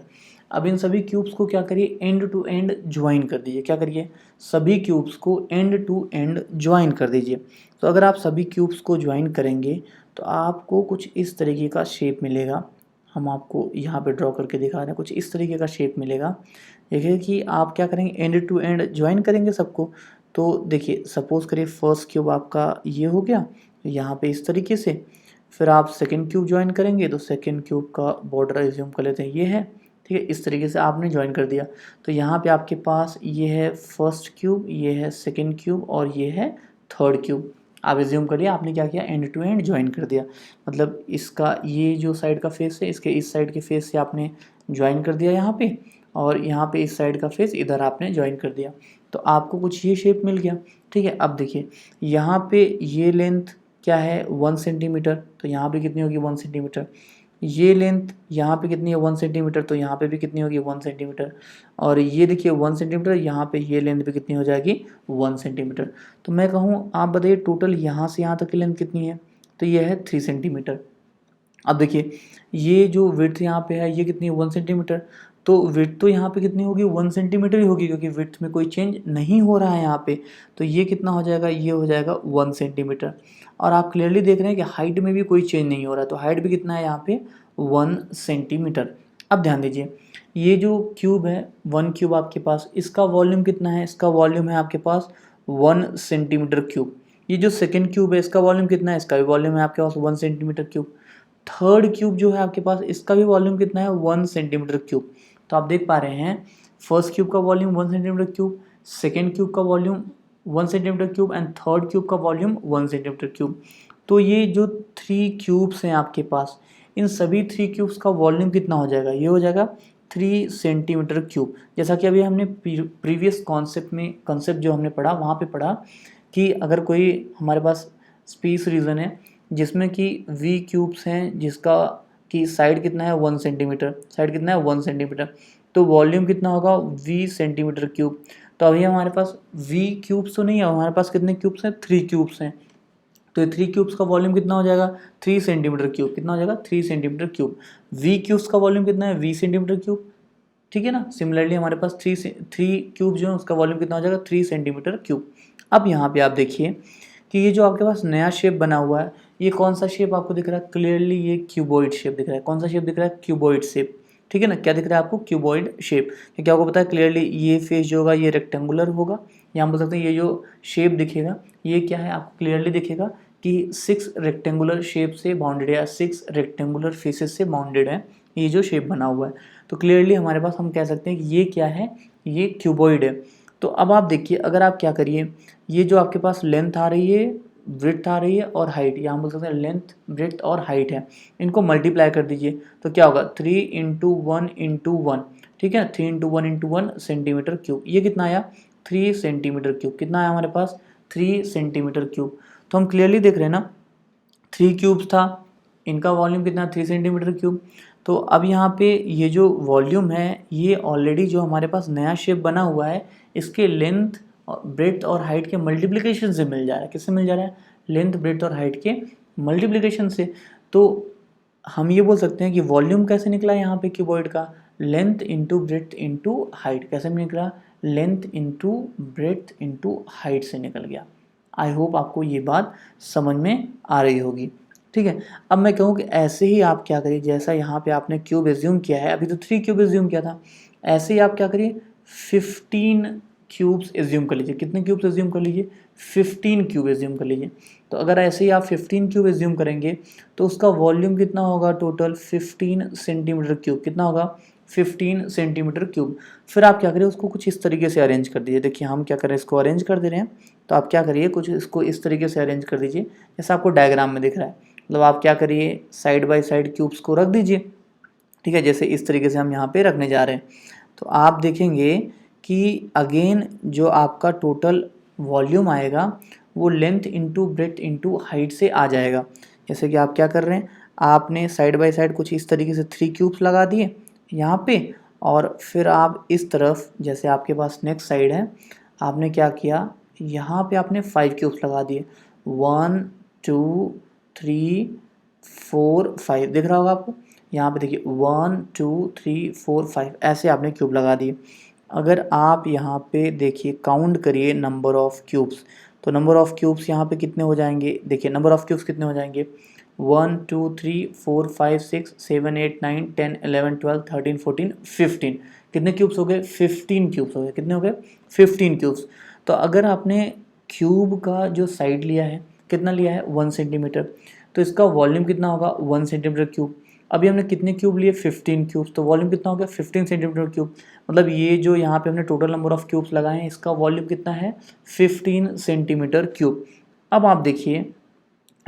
अब इन सभी क्यूब्स को क्या करिए एंड टू एंड ज्वाइन कर दीजिए, क्या करिए सभी क्यूब्स को एंड टू एंड ज्वाइन कर दीजिए। तो अगर आप सभी क्यूब्स को ज्वाइन करेंगे तो आपको कुछ इस तरीके का शेप मिलेगा। हम आपको यहाँ पे ड्रॉ करके दिखा रहे हैं, कुछ इस तरीके का शेप मिलेगा। देखिए कि आप क्या करेंगे एंड टू एंड ज्वाइन करेंगे सबको। तो देखिए सपोज करिए फर्स्ट क्यूब आपका ये हो गया यहाँ पे इस तरीके से, फिर आप सेकंड क्यूब ज्वाइन करेंगे तो सेकंड क्यूब का बॉर्डर एज्यूम कर लेते हैं ये है, ठीक है, इस तरीके से आपने ज्वाइन कर दिया। तो यहाँ पे आपके पास ये है फर्स्ट क्यूब, ये है सेकंड क्यूब और ये है थर्ड क्यूब। आप एज्यूम करिए आपने क्या किया, एंड टू एंड ज्वाइन कर दिया, मतलब इसका ये जो साइड का फेस है इसके इस साइड के फेस से आपने ज्वाइन कर दिया यहाँ पे, और यहाँ पे इस साइड का फेस इधर आपने ज्वाइन कर दिया, तो आपको कुछ ये शेप मिल गया। ठीक है, अब देखिए यहाँ पे ये लेंथ क्या है 1 सेंटीमीटर, तो यहाँ पे कितनी होगी 1 सेंटीमीटर, ये लेंथ यहाँ पे कितनी है 1 सेंटीमीटर, तो यहाँ पे भी कितनी होगी 1 सेंटीमीटर, और ये देखिए 1 सेंटीमीटर, यहाँ पे ये लेंथ भी कितनी हो जाएगी 1 सेंटीमीटर। तो मैं कहूँ आप बताइए टोटल यहाँ से यहाँ तक की लेंथ कितनी है, तो ये है 3 सेंटीमीटर। अब देखिए ये जो विड्थ यहाँ पे है ये कितनी है 1 सेंटीमीटर, तो विड्थ तो यहाँ पे कितनी होगी 1 सेंटीमीटर ही होगी, क्योंकि विड्थ में कोई चेंज नहीं हो रहा है यहाँ पे, तो ये कितना हो जाएगा, ये हो जाएगा 1 सेंटीमीटर। और आप क्लियरली देख रहे हैं कि हाइट में भी कोई चेंज नहीं हो रहा है, तो हाइट भी कितना है यहाँ पे 1 सेंटीमीटर। अब ध्यान दीजिए ये जो क्यूब है 1 क्यूब आपके पास, इसका वॉल्यूम कितना है, इसका वॉल्यूम है आपके पास 1 सेंटीमीटर क्यूब। ये जो सेकेंड क्यूब है इसका वॉल्यूम कितना है, इसका भी वॉल्यूम है आपके पास 1 सेंटीमीटर क्यूब। थर्ड क्यूब जो है आपके पास इसका भी वॉल्यूम कितना है 1 सेंटीमीटर क्यूब। तो आप देख पा रहे हैं फर्स्ट क्यूब का volume 1 centimetre cube, second cube का volume 1 centimetre cube and third cube का वॉल्यूम 1 सेंटीमीटर क्यूब। तो ये जो 3 क्यूब्स हैं आपके पास, इन सभी 3 क्यूब्स का वॉल्यूम कितना हो जाएगा, ये हो जाएगा 3 सेंटीमीटर क्यूब। जैसा कि अभी हमने प्रीवियस कॉन्सेप्ट जो हमने पढ़ा वहाँ पे पढ़ा कि अगर कोई हमारे पास स्पेस रीजन है जिसमें कि वी क्यूब्स हैं, जिसका कि साइड कितना है 1 सेंटीमीटर, साइड कितना है 1 सेंटीमीटर, तो वॉल्यूम कितना होगा वी सेंटीमीटर क्यूब। तो अभी हमारे पास वी क्यूब्स तो नहीं है, हमारे पास कितने क्यूब्स हैं 3 क्यूब्स हैं, तो ये 3 क्यूब्स का वॉल्यूम कितना हो जाएगा 3 सेंटीमीटर क्यूब। कितना हो जाएगा 3 सेंटीमीटर क्यूब। वी क्यूब्स का वॉल्यूम कितना है वी सेंटीमीटर क्यूब, ठीक है ना। सिमिलरली हमारे पास 3 क्यूब जो है उसका वॉल्यूम कितना हो जाएगा 3 सेंटीमीटर क्यूब। अब यहाँ पे आप देखिए कि ये जो आपके पास नया शेप बना हुआ है, ये कौन सा शेप आपको दिख रहा है, क्लियरली ये क्यूबॉइड शेप दिख रहा है। कौन सा शेप दिख रहा है, क्यूबॉइड शेप, ठीक है ना। क्या दिख रहा है आपको, क्यूबॉइड शेप। क्योंकि आपको पता है क्लियरली ये फेस जो होगा ये रेक्टेंगुलर होगा, या हम बोल सकते हैं ये जो शेप दिखेगा ये क्या है, आपको क्लियरली दिखेगा कि 6 रेक्टेंगुलर शेप से बाउंडेड है, या 6 रेक्टेंगुलर फेसेस से बाउंडेड है ये जो शेप बना हुआ है। तो क्लियरली हमारे पास हम कह सकते हैं कि ये क्या है, ये क्यूबॉइड है। तो अब आप देखिए अगर आप क्या करिए, ये जो आपके पास लेंथ आ रही है, ब्रेड्थ आ रही है और हाइट, यहाँ बोल सकते हैं लेंथ ब्रेड्थ और हाइट है, इनको मल्टीप्लाई कर दीजिए तो क्या होगा 3 इंटू 1 इंटू 1, ठीक है, 3 इंटू 1 इंटू 1 सेंटीमीटर क्यूब। ये कितना आया 3 सेंटीमीटर क्यूब। कितना आया हमारे पास 3 सेंटीमीटर क्यूब। तो हम क्लियरली देख रहे हैं ना 3 क्यूब्स था, इनका वॉल्यूम कितना 3 सेंटीमीटर क्यूब। तो अब यहाँ पे ये जो वॉल्यूम है ये ऑलरेडी जो हमारे पास नया शेप बना हुआ है इसके लेंथ ब्रेड्थ और हाइट के मल्टीप्लिकेशन से मिल जा रहा है। किससे मिल जा रहा है, लेंथ ब्रेड्थ और हाइट के मल्टीप्लिकेशन से। तो हम ये बोल सकते हैं कि वॉल्यूम कैसे निकला यहाँ पे क्यूबॉइड का, length into breadth into height. कैसे निकला, length into breadth into height से निकल गया। आई होप आपको ये बात समझ में आ रही होगी, ठीक है। अब मैं कहूँ कि ऐसे ही आप क्या करिए, जैसा यहाँ पे आपने क्यूब एज्यूम किया है, अभी तो 3 क्यूब एज्यूम किया था, ऐसे ही आप क्या करिए 15 क्यूब्स एज्यूम कर लीजिए। कितने क्यूब्स एज्यूम कर लीजिए, 15 क्यूब एज्यूम कर लीजिए। तो अगर ऐसे ही आप 15 क्यूब एज्यूम करेंगे तो उसका वॉल्यूम कितना होगा टोटल 15 सेंटीमीटर क्यूब। कितना होगा 15 सेंटीमीटर क्यूब। फिर आप क्या करिए उसको कुछ इस तरीके से अरेंज कर दीजिए। देखिए हम क्या करें, इसको अरेंज कर दे रहे हैं, तो आप क्या करिए कुछ इसको इस तरीके से अरेंज कर दीजिए जैसा आपको डायग्राम में दिख रहा है। मतलब आप क्या करिए साइड बाय साइड क्यूब्स को रख दीजिए, ठीक है, जैसे इस तरीके से हम यहाँ पे रखने जा रहे हैं। तो आप देखेंगे कि अगेन जो आपका टोटल वॉल्यूम आएगा वो length into breadth into height से आ जाएगा। जैसे कि आप क्या कर रहे हैं, आपने साइड बाय साइड कुछ इस तरीके से 3 क्यूब्स लगा दिए यहाँ पे, और फिर आप इस तरफ जैसे आपके पास नेक्स्ट साइड है, आपने क्या किया यहाँ पे आपने 5 क्यूब्स लगा दिए। 1 2 3 4 5 दिख रहा होगा आपको, यहाँ पे देखिए 1 2 3 4 5 ऐसे आपने क्यूब लगा दिए। अगर आप यहाँ पे देखिए काउंट करिए नंबर ऑफ़ क्यूब्स, तो नंबर ऑफ़ क्यूब्स यहाँ पे कितने हो जाएंगे, देखिए नंबर ऑफ़ क्यूब्स कितने हो जाएंगे 1 2 3 4 5 6 7 8 9 10 11 12 13 14 15। कितने क्यूब्स हो गए 15 क्यूब्स हो गए। कितने हो गए 15 क्यूब्स। तो अगर आपने क्यूब का जो साइड लिया है कितना लिया है 1 सेंटीमीटर, तो इसका वॉल्यूम कितना होगा 1 सेंटीमीटर क्यूब। अभी हमने कितने क्यूब लिए 15 क्यूब्स, तो वॉल्यूम कितना हो गया 15 सेंटीमीटर क्यूब। मतलब ये जो यहाँ पे हमने टोटल नंबर ऑफ़ क्यूब्स लगाए हैं इसका वॉल्यूम कितना है 15 सेंटीमीटर क्यूब। अब आप देखिए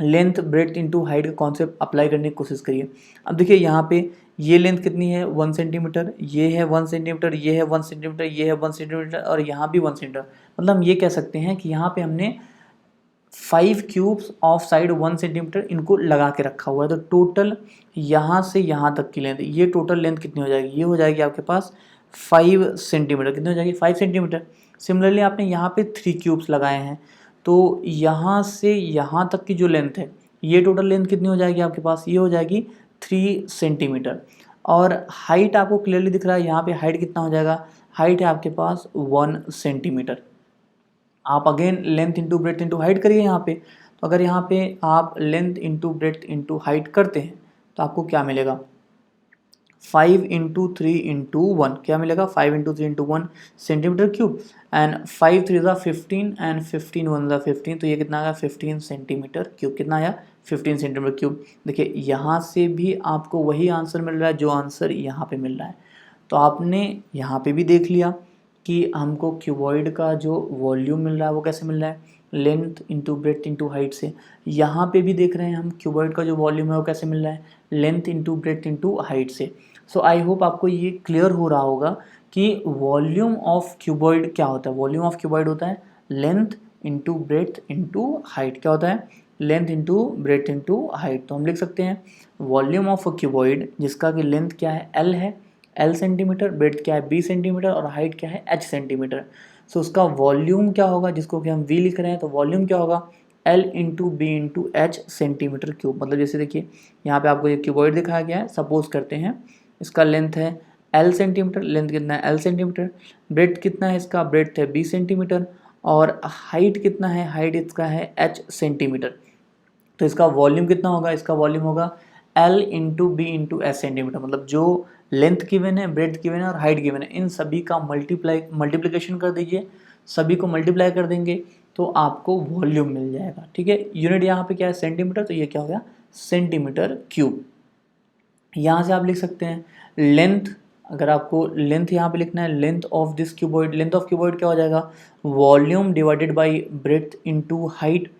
लेंथ ब्रेथ इनटू हाइट का कॉन्सेप्ट अप्लाई करने की कोशिश करिए। अब देखिए यहाँ पे ये लेंथ कितनी है 1 सेंटीमीटर, ये है 1 सेंटीमीटर, ये है 1 सेंटीमीटर, ये है 1 सेंटीमीटर और यहाँ भी 1 सेंटीमीटर। मतलब हम ये कह सकते हैं कि यहाँ पे हमने 5 क्यूब्स ऑफ साइड 1 सेंटीमीटर इनको लगा के रखा हुआ है। तो टोटल यहाँ से यहाँ तक की लेंथ, ये टोटल लेंथ कितनी हो जाएगी, ये हो जाएगी आपके पास 5 सेंटीमीटर। कितनी हो जाएगी 5 सेंटीमीटर। सिमिलरली आपने यहाँ पे 3 क्यूब्स लगाए हैं, तो यहाँ से यहाँ तक की जो लेंथ है, ये टोटल लेंथ कितनी हो जाएगी आपके पास, ये हो जाएगी 3 सेंटीमीटर। और हाइट आपको क्लियरली दिख रहा है, यहाँ पे हाइट कितना हो जाएगा, हाइट है आपके पास 1 सेंटीमीटर। आप again length into breadth into height करिए यहाँ पे। तो अगर यहाँ पे आप length into breadth into height करते हैं तो आपको क्या मिलेगा, 5 × 3 × 1 क्या मिलेगा, 5 × 3 × 1 सेंटीमीटर क्यूब। एंड 5 3 ज़ा 15 एंड 15 1 ज़ा 15, तो ये कितना आया 15 सेंटीमीटर क्यूब। कितना आया 15 सेंटीमीटर क्यूब। देखिए यहाँ से भी आपको वही आंसर मिल रहा है जो आंसर यहाँ पे मिल रहा है। तो आपने यहाँ पे भी देख लिया कि हमको क्यूबॉइड का जो वॉल्यूम मिल रहा है वो कैसे मिल रहा है, length into breadth into height से। यहाँ पे भी देख रहे हैं हम क्यूबॉइड का जो वॉल्यूम है वो कैसे मिल रहा है, length into breadth into height से। सो आई होप आपको ये क्लियर हो रहा होगा कि वॉल्यूम ऑफ क्यूबॉइड क्या होता है। वॉल्यूम ऑफ क्यूबॉइड होता है length into breadth into height. क्या होता है, length into breadth into height. तो हम लिख सकते हैं वॉल्यूम ऑफ अ क्यूबॉइड, जिसका कि लेंथ क्या है एल है, एल सेंटीमीटर, ब्रेथ क्या है बी सेंटीमीटर और हाइट क्या है एच सेंटीमीटर। सो उसका वॉल्यूम क्या होगा, जिसको कि हम वी लिख रहे हैं, तो वॉल्यूम क्या होगा L into B into H centimetre cube. मतलब जैसे देखिए यहाँ पे आपको ये क्यूबॉइड दिखाया गया है, सपोज करते हैं इसका लेंथ है एल सेंटीमीटर, लेंथ कितना है एल सेंटीमीटर, ब्रेथ कितना है इसका, ब्रेथ है बी सेंटीमीटर और हाइट कितना है, हाइट इसका है एच सेंटीमीटर। तो इसका वॉल्यूम कितना होगा, इसका वॉल्यूम होगा L into B into S centimetre. मतलब जो लेंथ गिवन है, ब्रेथ गिवन है और हाइट गिवन है, इन सभी का मल्टीप्लिकेशन कर दीजिए, सभी को मल्टीप्लाई कर देंगे तो आपको वॉल्यूम मिल जाएगा। ठीक है, यूनिट यहाँ पे क्या है सेंटीमीटर, तो ये क्या हो गया सेंटीमीटर क्यूब। यहाँ से आप लिख सकते हैं लेंथ, अगर आपको लेंथ यहाँ पे लिखना है length of this cuboid, length of cuboid क्या हो जाएगा volume divided by breadth into height.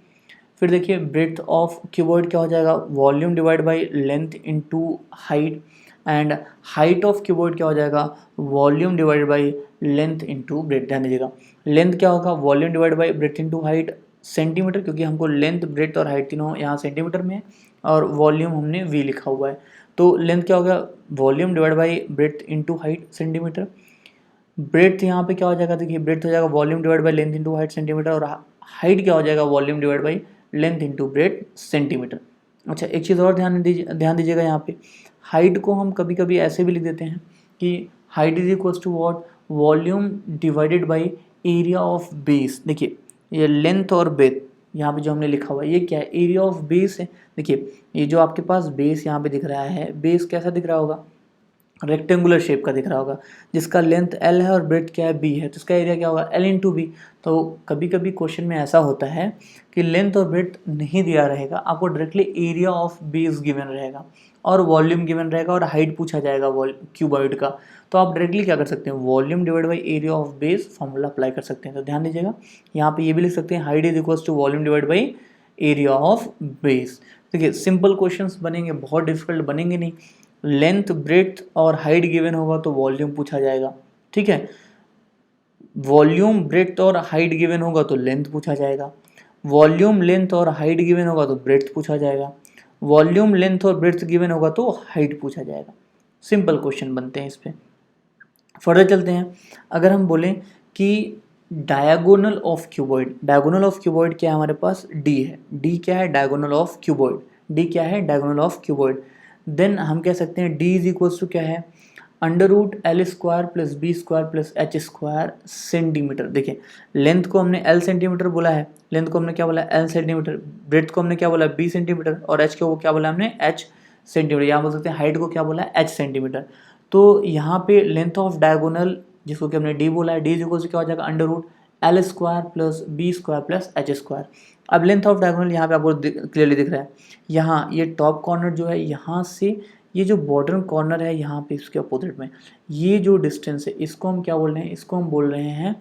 फिर देखिए ब्रेथ ऑफ क्यूबॉइड क्या हो जाएगा volume divide by length into height. And height of cuboid क्या हो जाएगा volume divided by length into breath. ध्यान दीजिएगा लेंथ क्या होगा volume divide by breadth into height centimetre, क्योंकि हमको लेंथ ब्रेथ और हाइट तीनों यहाँ सेंटीमीटर में है और वॉल्यूम हमने वी लिखा हुआ है। तो लेंथ क्या हो गया volume divide by breadth into height centimetre. Breadth यहाँ पे क्या हो जाएगा, देखिए ब्रेथ हो जाएगा volume divide by length into height centimetre और हाइट क्या हो जाएगा volume divide by length into breadth centimetre. अच्छा एक चीज़ और ध्यान दीजिएगा यहाँ पे हाइट को हम कभी कभी ऐसे भी लिख देते हैं कि height is equals to what volume divided by area of base. देखिए ये लेंथ और ब्रेथ यहाँ पे जो हमने लिखा हुआ है ये क्या है एरिया ऑफ बेस है। देखिए ये जो आपके पास बेस यहाँ पे दिख रहा है, बेस कैसा दिख रहा होगा रेक्टेंगुलर शेप का दिख रहा होगा, जिसका लेंथ एल है और ब्रेथ क्या है बी है, तो इसका एरिया क्या होगा एल इंटू बी। तो कभी कभी क्वेश्चन में ऐसा होता है कि लेंथ और ब्रेथ नहीं दिया रहेगा, आपको directly area of base given रहेगा और वॉल्यूम गिवन रहेगा और हाइट पूछा जाएगा क्यूबॉइड का। तो आप डायरेक्टली क्या कर सकते हैं volume divide by area of base formula apply कर सकते हैं। तो ध्यान दीजिएगा यहाँ पे ये भी लिख सकते हैं height is equals to volume divide by area of base. देखिए सिंपल क्वेश्चंस बनेंगे, बहुत डिफिकल्ट बनेंगे नहीं। लेंथ ब्रेथ और हाइट गिवन होगा तो वॉल्यूम पूछा जाएगा। ठीक है, वॉल्यूम ब्रेथ और हाइट गिवन होगा तो लेंथ पूछा जाएगा, वॉल्यूम लेंथ और हाइट गिवन होगा तो ब्रेथ पूछा जाएगा, वॉल्यूम लेंथ और ब्रेथ गिवन होगा तो हाइट पूछा जाएगा। सिंपल क्वेश्चन बनते हैं इस पे। फर्दर चलते हैं, अगर हम बोलें कि diagonal of cuboid, diagonal of cuboid क्या है हमारे पास डी है, डी क्या है डायगोनल ऑफ क्यूबॉइड, डी क्या है डायगोनल ऑफ क्यूबॉइड। देन हम कह सकते हैं डी इज इक्वल्स टू क्या है under root L square plus B square plus H square centimetre. देखिए लेंथ को हमने एल सेंटीमीटर बोला है, लेंथ को हमने क्या बोला एल सेंटीमीटर, ब्रेथ को हमने क्या बोला बी सेंटीमीटर और एच को क्या बोला हमने एच सेंटीमीटर। यहाँ बोल सकते हैं हाइट को क्या बोला एच सेंटीमीटर। तो यहाँ पे लेंथ ऑफ डायगोनल जिसको कि हमने डी बोला है, डी इज इक्वल्स टू क्या हो जाएगा under root L square plus B square plus H square. अब लेंथ ऑफ डायगोनल यहाँ पे आपको क्लियरली दिख रहा है, यहाँ ये टॉप कॉर्नर जो है यहाँ से ये जो बॉर्डर कॉर्नर है यहाँ पे इसके अपोजिट में ये जो डिस्टेंस है इसको हम क्या बोल रहे हैं, इसको हम बोल रहे हैं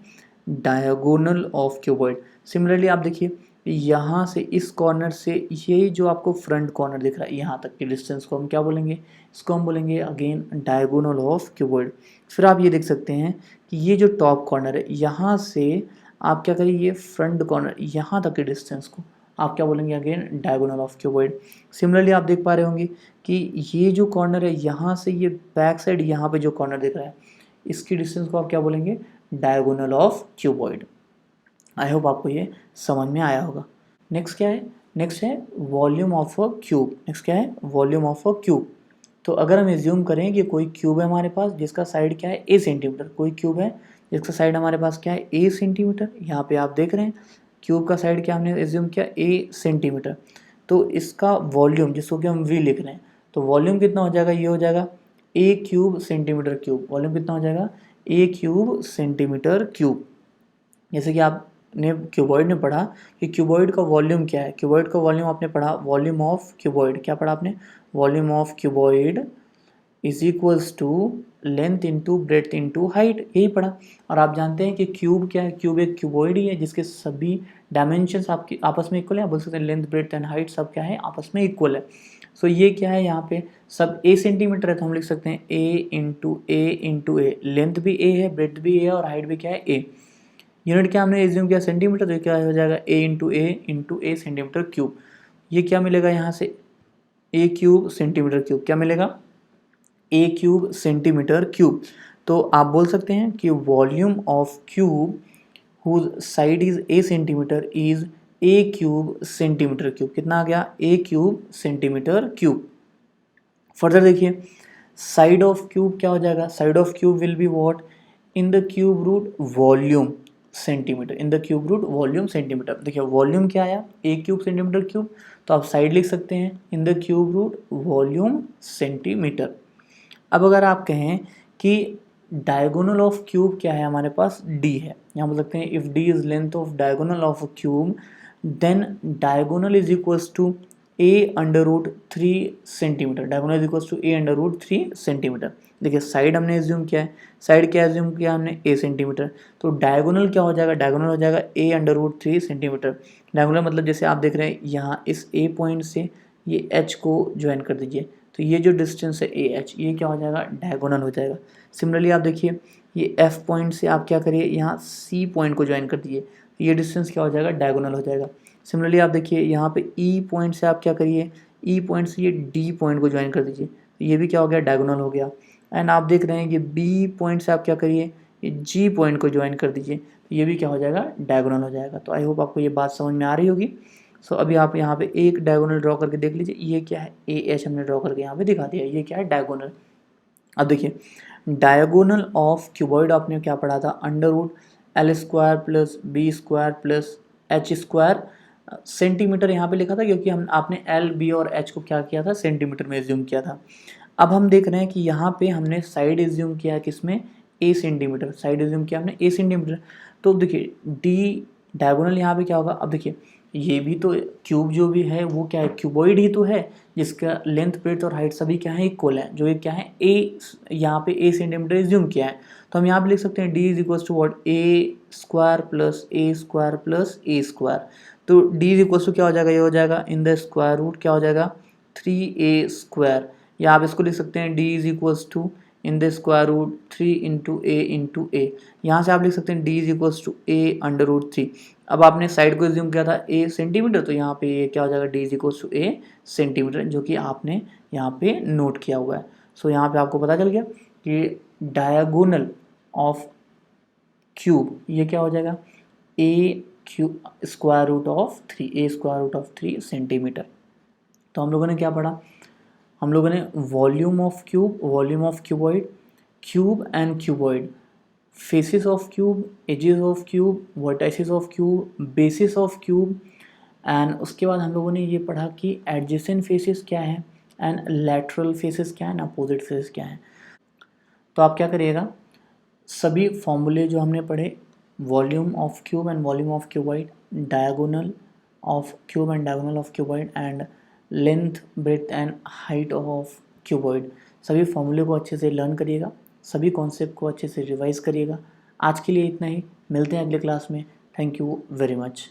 डायगोनल ऑफ क्यूबॉइड। सिमिलरली आप देखिए तो यहाँ से इस कॉर्नर से ये जो आपको फ्रंट कॉर्नर दिख रहा है यहाँ तक के डिस्टेंस को हम क्या बोलेंगे, इसको हम बोलेंगे अगेन डायगोनल ऑफ क्यूबॉइड। फिर आप ये देख सकते हैं कि ये जो टॉप कॉर्नर है यहाँ से आप क्या करिए, ये फ्रंट कॉर्नर यहाँ तक के डिस्टेंस को आप क्या बोलेंगे, again diagonal of cuboid. Similarly आप देख पा रहे होंगे कि ये जो कॉर्नर है यहाँ से ये बैक साइड यहाँ पे जो कॉर्नर दिख रहा है इसकी डिस्टेंस को आप क्या बोलेंगे, diagonal of cuboid. I hope आपको ये समझ में आया होगा। नेक्स्ट क्या है, नेक्स्ट है volume of a cube. Next क्या है, वॉल्यूम ऑफ अ क्यूब। तो अगर हम एज्यूम करें कि कोई क्यूब है हमारे पास जिसका साइड क्या है a सेंटीमीटर, कोई क्यूब है जिसका साइड हमारे पास क्या है a सेंटीमीटर, यहाँ पे आप देख रहे हैं क्यूब का साइड क्या हमने एज्यूम किया a सेंटीमीटर। तो इसका वॉल्यूम जिसको कि हम v लिख रहे हैं, तो वॉल्यूम कितना हो जाएगा, ये हो जाएगा a cube centimetre cube. Volume कितना हो जाएगा, a क्यूब सेंटीमीटर क्यूब। जैसे कि आपने क्यूबॉइड में पढ़ा कि क्यूबॉइड का वॉल्यूम क्या है, क्यूबॉइड का वॉल्यूम आपने पढ़ा वॉल्यूम ऑफ क्यूबॉइड, क्या पढ़ा आपने, volume of cuboid is equals to length into breadth into height, यही पढ़ा। और आप जानते हैं कि क्यूब क्या है, क्यूब एक क्यूबॉइड ही है जिसके सभी डायमेंशंस आपकी आपस में इक्वल है। आप बोल सकते हैं लेंथ ब्रेथ एंड हाइट सब क्या है, आपस में इक्वल है। सो ये क्या है, यहाँ पे सब a सेंटीमीटर है तो हम लिख सकते हैं a इंटू ए। लेंथ भी a है, ब्रेथ भी a है और हाइट भी क्या है a। यूनिट क्या हमने एज्यूम किया, सेंटीमीटर, तो क्या हो जाएगा a into A centimetre cube. ये क्या मिलेगा यहाँ से, a क्यूब सेंटीमीटर क्यूब, क्या मिलेगा, a क्यूब सेंटीमीटर क्यूब। तो आप बोल सकते हैं कि volume of cube whose side is a centimetre is a cube centimetre cube. कितना आ गया, a cube centimetre cube. Further देखिए साइड ऑफ क्यूब क्या हो जाएगा, side of cube will be what, in the cube root volume centimetre, in the cube root volume centimetre. देखिए volume क्या आया, a क्यूब सेंटीमीटर क्यूब, तो आप side लिख सकते हैं in the cube root volume centimetre. अब अगर आप कहें कि डायगोनल ऑफ क्यूब क्या है, हमारे पास d है, यहाँ बोल सकते हैं if d is length of diagonal of cube then diagonal is equals to a under root 3 centimetre, diagonal is equals to a under root 3 centimetre. देखिए साइड हमने एज्यूम किया है, साइड क्या एज्यूम किया हमने, a सेंटीमीटर, तो diagonal क्या हो जाएगा, डायगोनल हो जाएगा a under root 3 centimetre. Diagonal मतलब जैसे आप देख रहे हैं यहाँ इस a पॉइंट से ये h को ज्वाइन कर दीजिए, तो ये जो डिस्टेंस है AH ये क्या हो जाएगा, डायगोनल हो जाएगा। सिमिलरली आप देखिए ये F पॉइंट से आप क्या करिए, यहाँ C पॉइंट को ज्वाइन कर दीजिए, तो ये डिस्टेंस क्या हो जाएगा, डायगोनल हो जाएगा। सिमिलरली आप देखिए यहाँ पे E पॉइंट से आप क्या करिए, E पॉइंट से ये D पॉइंट को ज्वाइन कर दीजिए, तो ये भी क्या हो गया, डायगोनल हो गया। एंड आप देख रहे हैं कि B पॉइंट से आप क्या करिए, ये G पॉइंट को ज्वाइन कर दीजिए, तो ये भी क्या हो जाएगा, डायगोनल हो जाएगा। तो आई होप आपको ये बात समझ में आ रही होगी। सो अभी आप यहाँ पे एक डायगोनल ड्रॉ करके देख लीजिए, ये क्या है, AH हमने ड्रॉ करके यहाँ पे दिखा दिया, ये क्या है, डायगोनल। अब देखिए डायगोनल ऑफ क्यूबॉइड आपने क्या पढ़ा था, under root L square plus B square plus H square centimetre यहाँ पे लिखा था क्योंकि हम आपने L B और H को क्या किया था, सेंटीमीटर में एज्यूम किया था। अब हम देख रहे हैं कि यहाँ पे हमने साइड एज्यूम किया है किसमें, A सेंटीमीटर, साइड एज्यूम किया हमने A सेंटीमीटर। तो देखिए D डायगोनल यहाँ पे क्या होगा, अब देखिए ये भी तो क्यूब जो भी है वो क्या है, क्यूबॉइड ही तो है जिसका लेंथ ब्रेड्थ और हाइट सभी क्या है, इक्वल है, जो ये क्या है a, यहाँ पे a सेंटीमीटर एज्यूम किया है, तो हम यहाँ पे लिख सकते हैं d is equals to what, a square plus a square plus a square. तो d इज इक्वल्स टू क्या हो जाएगा, ये हो जाएगा इन द स्क्वायर रूट क्या हो जाएगा, 3a स्क्वायर, या आप इसको लिख सकते हैं d is equals to in the square root 3 into a. यहाँ से आप लिख सकते हैं d is equals to a under root 3। अब आपने साइड को एज्यूम किया था a सेंटीमीटर, तो यहाँ पे ये क्या हो जाएगा, d is equals to a centimetre, जो कि आपने यहाँ पे नोट किया हुआ है। सो यहाँ पे आपको पता चल गया कि डायगोनल ऑफ क्यूब ये क्या हो जाएगा, a cube square root of 3, a square root of 3 centimetre. तो हम लोगों ने क्या पढ़ा, हम लोगों ने volume of cube, volume of cuboid, cube and cuboid, faces of cube, edges of cube, vertices of cube, basis of cube, and उसके बाद हम लोगों ने ये पढ़ा कि एडजेसेंट फेसेस क्या है एंड लैटरल फेसेस क्या है एंड अपोजिट फेसेस क्या है। तो आप क्या करिएगा, सभी फॉर्मूले जो हमने पढ़े, volume of cube and volume of cuboid, diagonal of cube and diagonal of cuboid, and length breadth and height of cuboid, सभी फॉर्मूले को अच्छे से लर्न करिएगा, सभी कॉन्सेप्ट को अच्छे से रिवाइज करिएगा। आज के लिए इतना ही, मिलते हैं अगले क्लास में। Thank you very much.